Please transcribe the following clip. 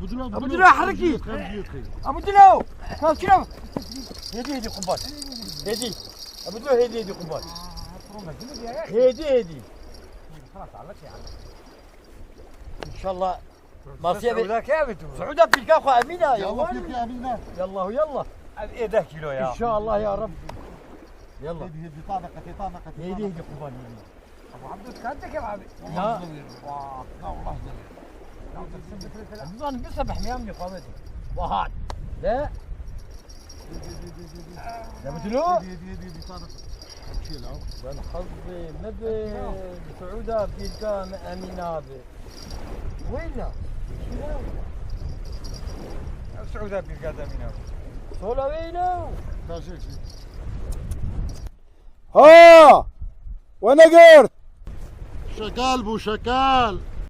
ابو دلو حركي ابو دلو خلاص كلام هدي قنبال هدي ابو دلو هدي قنبال هدي خلاص عليك يا عم ان شاء الله ما في سعودة بتلقى خو امينه يا ولد يلا ايه كيلو يا ان شاء الله يا رب يلا هدي طابقة هدي قنبال ابو عبدو تكاتك يا عمي لا والله انا بسبح ميامني قامتي وهاد لا لا بتلو هدي طابقة وانا حظي نبي سعودة بتلقى امينه وينها؟ سعودة بيلقى امينه صولا وينه؟ ها وانا قرت شكال بو شكال